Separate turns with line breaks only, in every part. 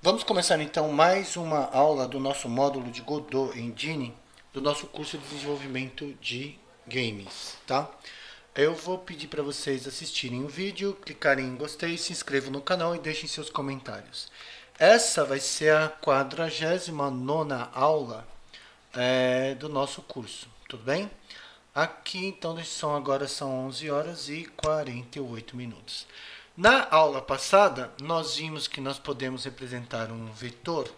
Vamos começar então mais uma aula do nosso módulo de Godot Engine, do nosso curso de desenvolvimento de games, tá? Eu vou pedir para vocês assistirem o vídeo, clicarem em gostei, se inscrevam no canal e deixem seus comentários. Essa vai ser a 49ª aula do nosso curso, tudo bem? Aqui então agora são 11 horas e 48 minutos. Na aula passada, nós vimos que nós podemos representar um vetor,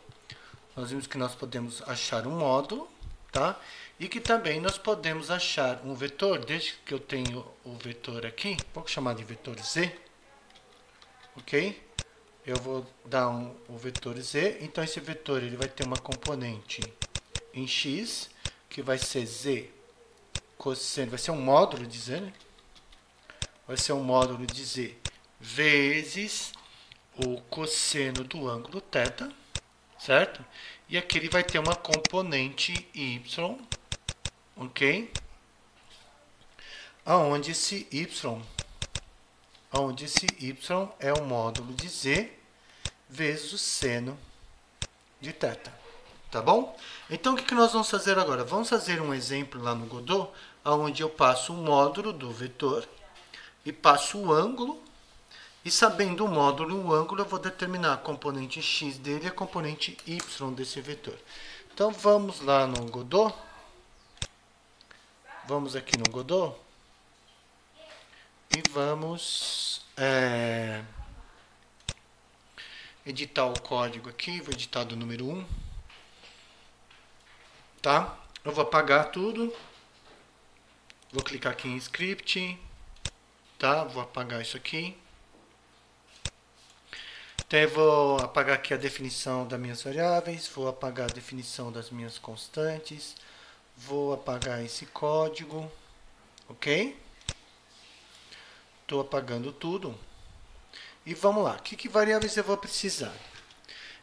nós vimos que nós podemos achar um módulo, tá? E que também nós podemos achar um vetor, desde que eu tenho o vetor aqui, vou chamar de vetor Z, ok? Eu vou dar o vetor Z, então esse vetor ele vai ter uma componente em X, que vai ser Z cosseno, vai ser um módulo de Z, né? Vai ser um módulo de Z vezes o cosseno do ângulo θ, certo? E aqui ele vai ter uma componente y, ok? Aonde esse y é o módulo de Z vezes o seno de θ, tá bom? Então o que nós vamos fazer agora? Vamos fazer um exemplo lá no Godot, onde eu passo o módulo do vetor e passo o ângulo. E sabendo o módulo e o ângulo, eu vou determinar a componente x dele e a componente y desse vetor. Então, vamos lá no Godot. Vamos aqui no Godot. E vamos editar o código aqui. Vou editar do número 1. Tá? Eu vou apagar tudo. Vou clicar aqui em Script. Tá? Vou apagar isso aqui. Então, eu vou apagar aqui a definição das minhas variáveis, vou apagar a definição das minhas constantes, vou apagar esse código, ok? Estou apagando tudo. E vamos lá, que variáveis eu vou precisar?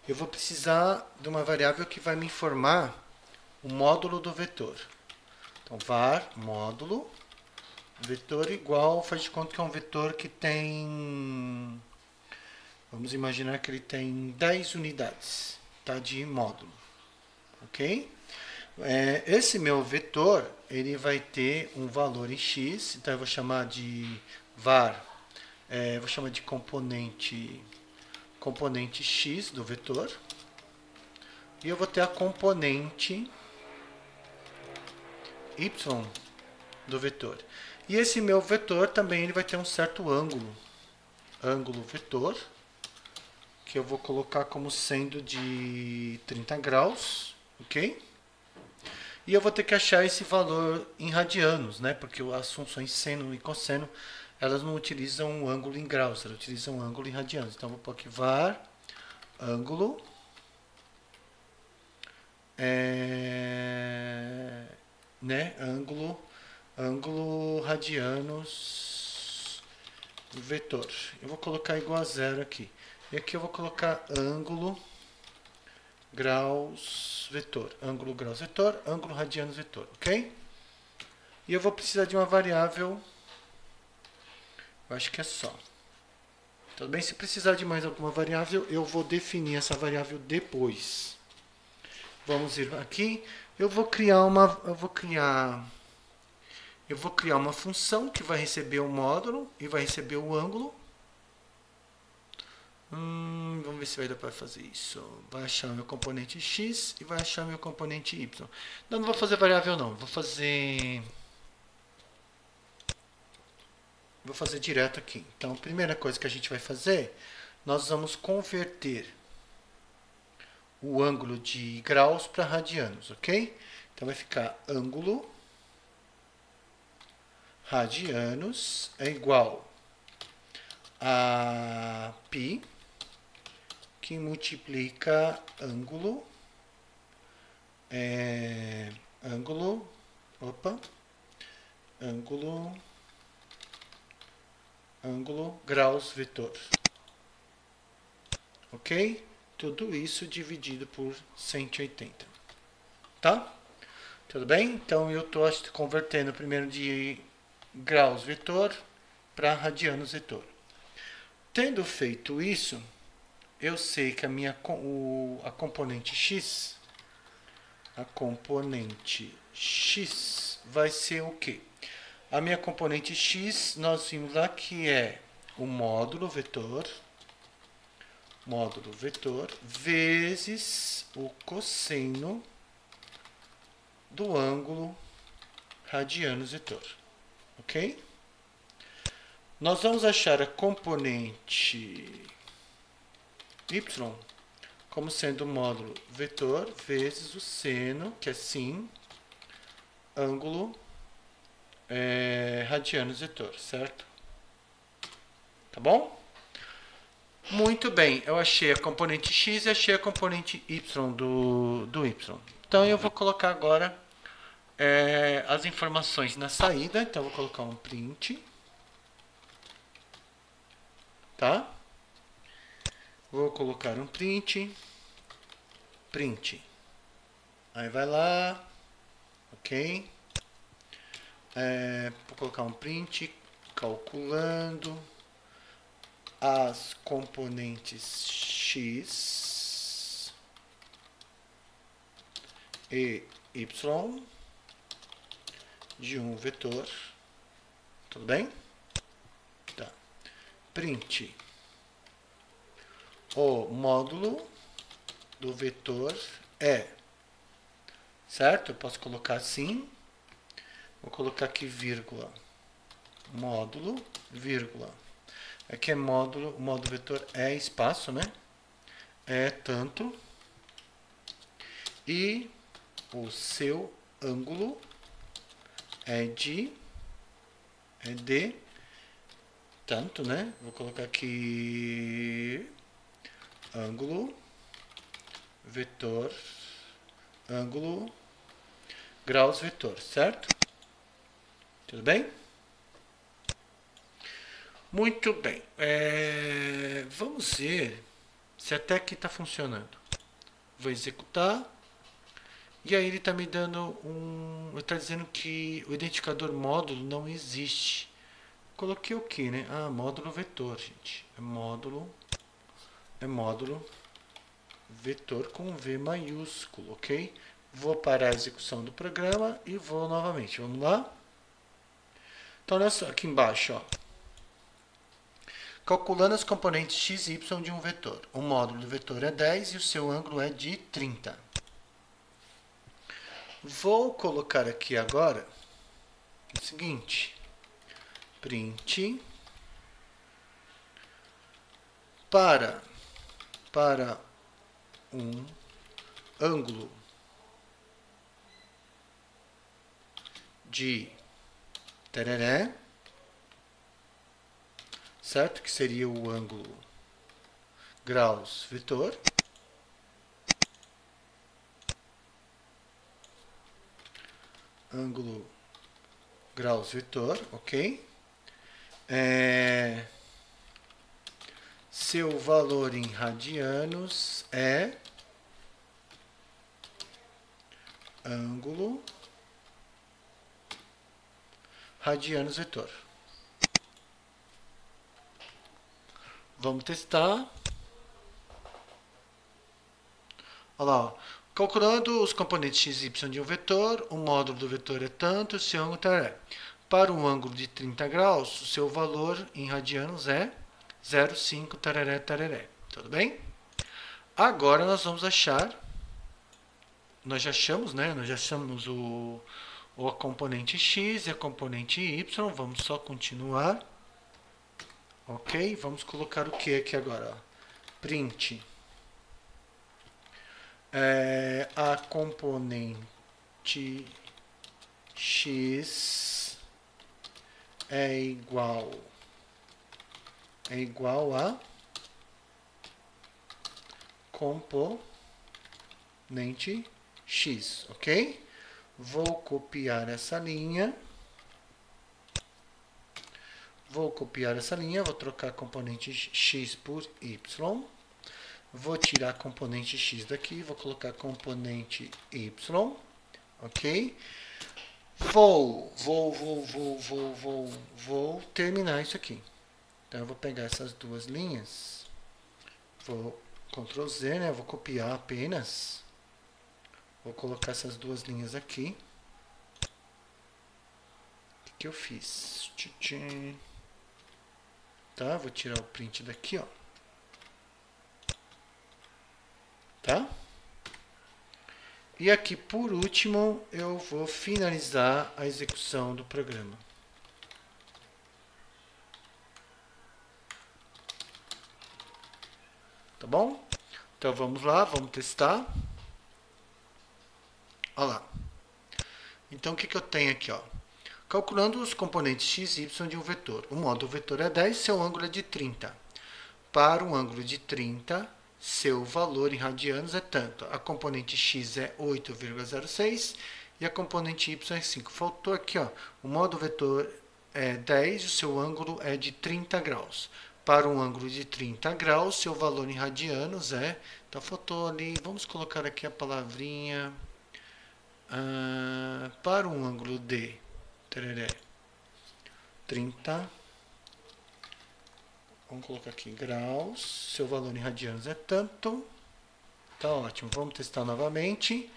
Eu vou precisar de uma variável que vai me informar o módulo do vetor. Então, var módulo, vetor igual, faz de conta que é um vetor que tem... Vamos imaginar que ele tem 10 unidades, tá, de módulo, ok? Esse meu vetor, ele vai ter um valor em x, então eu vou chamar de var, vou chamar de componente x do vetor, e eu vou ter a componente y do vetor. E esse meu vetor também ele vai ter um certo ângulo vetor, que eu vou colocar como sendo de 30 graus, ok? E eu vou ter que achar esse valor em radianos, né? Porque as funções seno e cosseno, elas não utilizam o ângulo em graus, elas utilizam o ângulo em radianos. Então, eu vou pôr aqui var, ângulo, ângulo radianos, vetor. Eu vou colocar igual a 0 aqui. E aqui eu vou colocar ângulo, graus, vetor. Ângulo, graus, vetor. Ângulo, radianos, vetor. Ok? E eu vou precisar de uma variável. Eu acho que é só. Tudo bem? Se precisar de mais alguma variável, eu vou definir essa variável depois. Vamos ir aqui. Eu vou criar uma função que vai receber o módulo e vai receber o ângulo. Vamos ver se vai dar para fazer isso. Vai achar o meu componente x e vai achar o meu componente y. Não vou fazer variável não. Vou fazer direto aqui. Então, a primeira coisa que a gente vai fazer, nós vamos converter o ângulo de graus para radianos, ok? Então, vai ficar ângulo radianos é igual a π, que multiplica ângulo graus vetor, ok? Tudo isso dividido por 180, tá? Tudo bem? Então eu estou convertendo primeiro de graus vetor para radianos vetor. Tendo feito isso, eu sei que a componente x vai ser o quê? A minha componente x, nós vimos lá que é o módulo vetor vezes o cosseno do ângulo radianos vetor, ok? Nós vamos achar a componente y como sendo o módulo vetor vezes o seno, que é sin, ângulo radianos vetor, certo? Tá bom? Muito bem, eu achei a componente x e achei a componente y do y. Então eu vou colocar agora as informações na saída. Então eu vou colocar um print. Tá? Vou colocar um print. Aí vai lá. Ok. Vou colocar um print calculando as componentes x e y de um vetor. Tudo bem? Tá. Print o módulo do vetor certo? Eu posso colocar assim. Vou colocar aqui vírgula. Módulo, vírgula. Aqui é módulo, o módulo vetor é espaço, né? É tanto. E o seu ângulo é de tanto, né? Vou colocar aqui ângulo, vetor, ângulo, graus vetor, certo? Tudo bem? Muito bem. Vamos ver se até aqui está funcionando. Vou executar. E aí ele está me dando ele está dizendo que o identificador módulo não existe. Coloquei o que, né? Ah, módulo vetor, gente. É módulo vetor com V maiúsculo, ok? Vou parar a execução do programa e vou novamente. Vamos lá? Então, olha só, aqui embaixo, ó. Calculando as componentes x e y de um vetor. O módulo do vetor é 10 e o seu ângulo é de 30. Vou colocar aqui agora o seguinte. Print para um ângulo de tereré, certo? Que seria o ângulo graus vetor. Ângulo graus vetor, ok? Seu valor em radianos é ângulo radianos vetor. Vamos testar. Olha lá, ó. Calculando os componentes x e y de um vetor, o módulo do vetor é tanto, o seu ângulo é. Para um ângulo de 30 graus, o seu valor em radianos é 0,5 tararé, tararé. Tudo bem? Agora nós vamos achar, nós já achamos, né? Nós já achamos a componente x e a componente y. Vamos só continuar. Ok? Vamos colocar o que aqui agora? Ó. Print. A componente x é igual a componente x, ok? Vou copiar essa linha. Vou trocar a componente x por y. Vou tirar a componente x daqui, vou colocar a componente y, ok? Vou terminar isso aqui. Então, eu vou pegar essas duas linhas, vou Ctrl Z, né? Eu vou copiar apenas. Vou colocar essas duas linhas aqui. O que eu fiz? Tá? Vou tirar o print daqui, ó. Tá? E aqui, por último, eu vou finalizar a execução do programa. Tá bom? Então vamos lá, vamos testar. Olha lá. Então o que eu tenho aqui, ó? Calculando os componentes x e y de um vetor. O modo do vetor é 10, seu ângulo é de 30. Para um ângulo de 30, seu valor em radianos é tanto. A componente x é 8,06 e a componente y é 5. Faltou aqui, ó. O modo do vetor é 10 e o seu ângulo é de 30 graus. Para um ângulo de 30 graus, seu valor em radianos é... Então, faltou ali... Vamos colocar aqui a palavrinha... para um ângulo de 30... Vamos colocar aqui graus. Seu valor em radianos é tanto. Tá ótimo. Vamos testar novamente.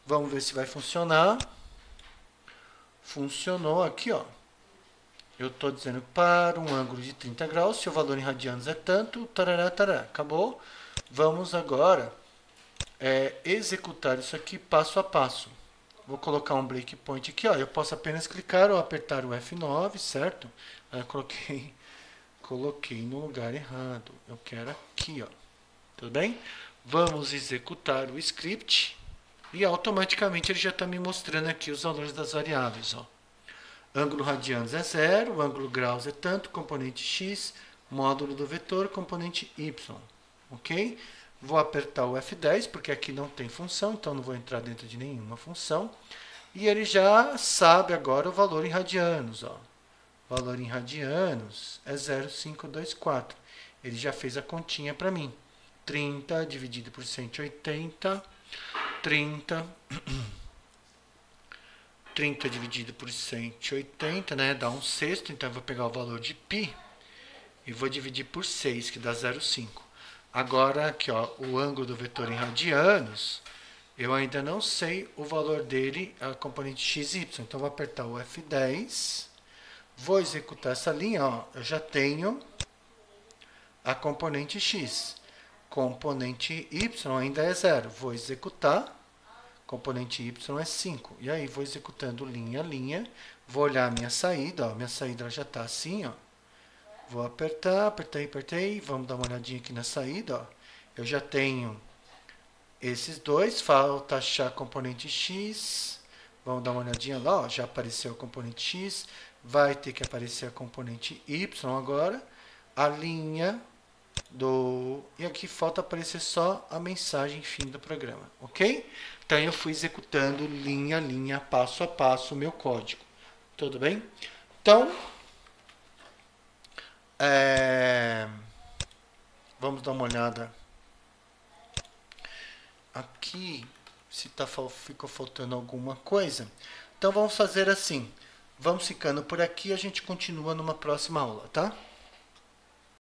Vamos ver se vai funcionar. Funcionou aqui, ó. Eu estou dizendo para um ângulo de 30 graus, seu valor em radianos é tanto, tarará, tarará. Acabou. Vamos agora executar isso aqui passo a passo. Vou colocar um breakpoint aqui, ó. Eu posso apenas clicar ou apertar o F9, certo? Aí eu coloquei no lugar errado. Eu quero aqui, ó. Tudo bem? Vamos executar o script e automaticamente ele já está me mostrando aqui os valores das variáveis, ó. Ângulo radianos é 0, ângulo graus é tanto, componente x, módulo do vetor, componente y. Ok? Vou apertar o F10, porque aqui não tem função, então não vou entrar dentro de nenhuma função. E ele já sabe agora o valor em radianos. Ó. O valor em radianos é 0,524. Ele já fez a continha para mim. 30 dividido por 180, 30 dividido por 180, né, dá 1/6, então eu vou pegar o valor de π e vou dividir por 6, que dá 0,5. Agora, aqui, ó, o ângulo do vetor em radianos, eu ainda não sei o valor dele, a componente x e y, então eu vou apertar o F10, vou executar essa linha, ó, eu já tenho a componente x, componente y ainda é 0, vou executar. Componente y é 5. E aí, vou executando linha a linha. Vou olhar a minha saída. Ó. Minha saída já está assim. Ó. Vou apertar, apertei. Vamos dar uma olhadinha aqui na saída. Ó. Eu já tenho esses dois. Falta achar a componente x. Vamos dar uma olhadinha lá. Ó. Já apareceu a componente x. Vai ter que aparecer a componente y agora. A linha do... E aqui falta aparecer só a mensagem fim do programa. Ok? Então, eu fui executando linha a linha, passo a passo, o meu código. Tudo bem? Então, vamos dar uma olhada aqui, se ficou faltando alguma coisa. Então, vamos fazer assim. Vamos ficando por aqui, a gente continua numa próxima aula, tá?